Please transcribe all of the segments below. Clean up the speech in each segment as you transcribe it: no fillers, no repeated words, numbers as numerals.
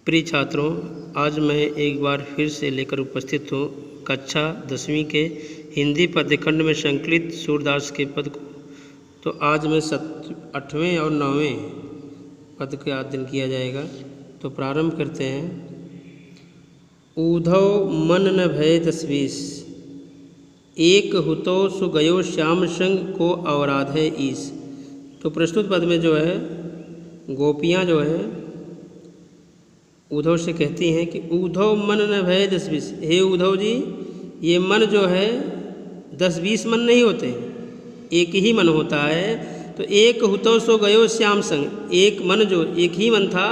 प्रिय छात्रों, आज मैं एक बार फिर से लेकर उपस्थित हूँ कक्षा 10वीं के हिंदी पद्यखंड में संकलित सूरदास के पद को। तो आज मैं 8वें और 9वें पद का अध्ययन किया जाएगा। तो प्रारंभ करते हैं। ऊधव मन न भय 10-20, एक हुतो सु गयो श्याम संग को अवराधे ईस। तो प्रस्तुत पद में जो है गोपियाँ जो है उद्धव से कहती हैं कि उद्धव मन न भय 10-20। हे उद्धव जी, ये मन जो है 10-20 मन नहीं होते, एक ही मन होता है। तो एक हुतो सो गयो श्याम संग, एक मन जो एक ही मन था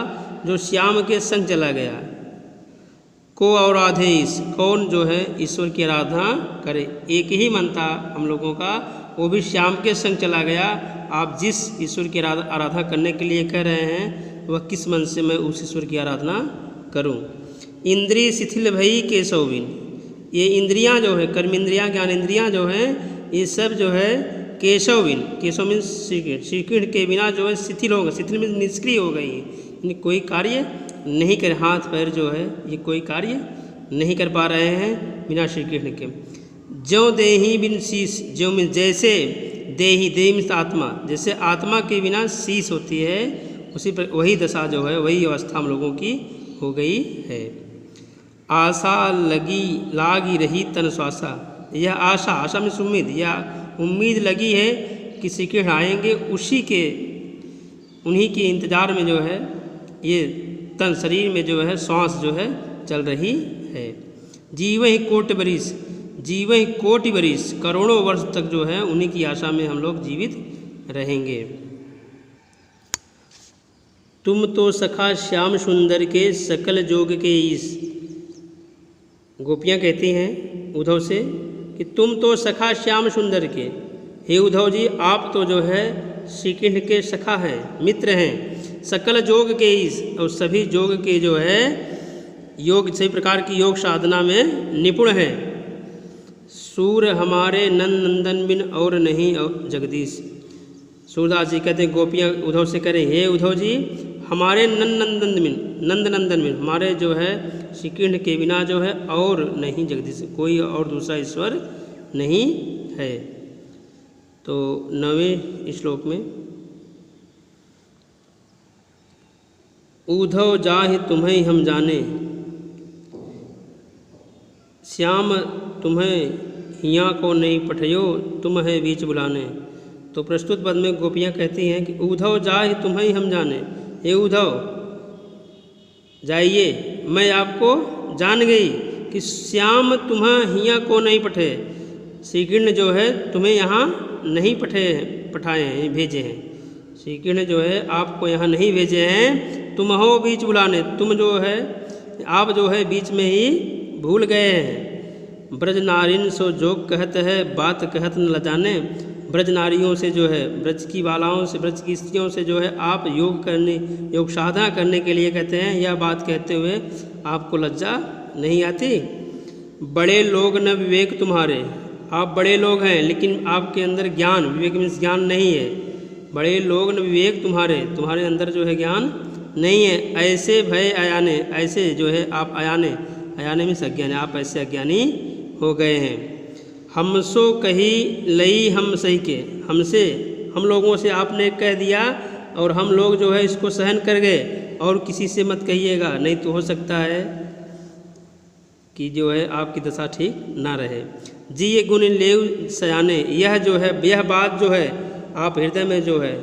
जो श्याम के संग चला गया। को आराधे ईश, कौन जो है ईश्वर की आराधना करे। एक ही मन था हम लोगों का, वो भी श्याम के संग चला गया। आप जिस ईश्वर की आराधना करने के लिए कह रहे हैं, वह किस मन से मैं उस ईश्वर की आराधना करूं। इंद्रिय शिथिल भई केशवबिन, ये इंद्रियां जो है कर्म इंद्रियां ज्ञान इंद्रियां जो हैं, ये सब जो है केशवबिन, केशव मीन श्रीकृष्ण के बिना जो है शिथिल होगा। शिथिल में निष्क्रिय हो गई, यानी कोई कार्य नहीं कर, हाथ पैर जो है ये कोई कार्य नहीं कर पा रहे हैं बिना श्री कृष्ण के। ज्यों देही बिन शीश, ज्यों में जैसे देही, देही में आत्मा, जैसे आत्मा के बिना शीश होती है, उसी पर वही दशा जो है वही अवस्था हम लोगों की हो गई है। आशा लागी रही तन श्वासा, यह आशा, आशा में उम्मीद, यह उम्मीद लगी है कि श्री कृष्ण आएंगे, उसी के उन्हीं के इंतजार में जो है ये तन शरीर में जो है श्वास जो है चल रही है। जीवहि कोटि बरिस, जीवहि कोटि बरिस, करोड़ों वर्ष तक जो है उन्हीं की आशा में हम लोग जीवित रहेंगे। तुम तो सखा श्याम सुंदर के सकल जोग के ईश, गोपियाँ कहती हैं उद्धव से कि तुम तो सखा श्याम सुंदर के, हे उद्धव जी आप तो जो है श्री कृष्ण के सखा हैं, मित्र हैं। सकल जोग के ईश, और सभी जोग के जो है योग, सभी प्रकार की योग साधना में निपुण हैं। सूर हमारे नंद नंदन बिन और नहीं जगदीश, सूरदास जी कहते हैं गोपियाँ उद्धव से करें, हे उद्धव जी हमारे नंद नंदन बिन, हमारे जो है श्री कृष्ण के बिना जो है और नहीं जगदीश, कोई और दूसरा ईश्वर नहीं है। तो 9वें श्लोक में उद्धव जाहि तुम्हें हम जाने, श्याम तुम्हें हिया को नहीं पठयो, तुम है बीच बुलाने। तो प्रस्तुत पद में गोपियाँ कहती हैं कि उद्धव जाहि तुम्हें हम जाने, हे उद्धव जाइए, मैं आपको जान गई कि श्याम तुम्हें हिया को नहीं पठे, श्री कृष्ण जो है तुम्हें यहाँ नहीं पठाए हैं, भेजे हैं। श्री कृष्ण जो है आपको यहाँ नहीं भेजे हैं, तुम हो बीच बुलाने, तुम जो है आप जो है बीच में ही भूल गए हैं। ब्रज नारिन सो जोग कहत है, बात कहत न लजाने, ब्रज नारियों से जो है, ब्रज की बालाओं से, ब्रज की स्त्रियों से जो है आप योग साधना करने के लिए कहते हैं, यह बात कहते हुए आपको लज्जा नहीं आती। बड़े लोग न विवेक तुम्हारे, आप बड़े लोग हैं लेकिन आपके अंदर ज्ञान, विवेक मीन्स ज्ञान नहीं है। बड़े लोग न विवेक तुम्हारे अंदर जो है ज्ञान नहीं है। ऐसे भय अयाने, ऐसे जो है आप अयाने में अज्ञानी, आप ऐसे अज्ञानी हो गए हैं। हमसो कही लई हम सही के, हमसे, हम लोगों से आपने कह दिया और हम लोग जो है इसको सहन कर गए, और किसी से मत कहिएगा, नहीं तो हो सकता है कि जो है आपकी दशा ठीक ना रहे। जी ये गुण लेव सयाने, यह जो है, यह बात जो है आप हृदय में जो है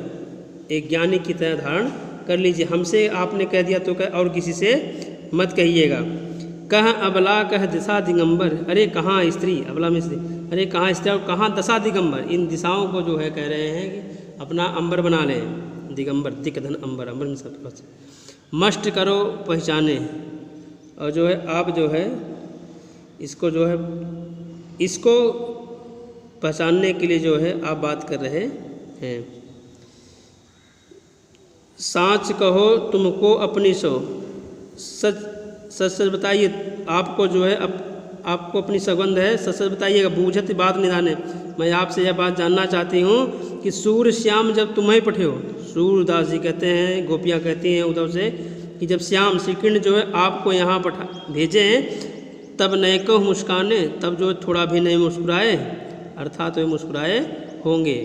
एक ज्ञानी की तरह धारण कर लीजिए। हमसे आपने कह दिया तो कह, और किसी से मत कहिएगा। कह अबला कह दिशा दिगंबर, अरे कहाँ स्त्री, अबला में स्त्री, अरे कहाँ स्त्री और कहाँ दशा दिगंबर, इन दिशाओं को जो है कह रहे हैं कि अपना अंबर बना लें। दिगंबर, दिक्धन अंबर, अंबर में सब मस्ट करो पहचाने, और जो है आप जो है इसको जो है इसको पहचानने के लिए जो है आप बात कर रहे हैं। साँच कहो तुमको अपनी सो, सच सच बताइए, आपको जो है आपको अपनी सौगंध है, सच सच बताइएगा। बूझत बात निधाने, मैं आपसे यह बात जानना चाहती हूँ कि सूर्य श्याम जब तुम्हें पठे हो, सूरदास जी कहते हैं, गोपियाँ कहती हैं उद्धव से कि जब श्याम श्री कृष्ण जो है आपको यहाँ भेजे हैं तब नयको मुस्काने, तब जो थोड़ा भी नहीं मुस्कुराए, अर्थात वे मुस्कुराए होंगे।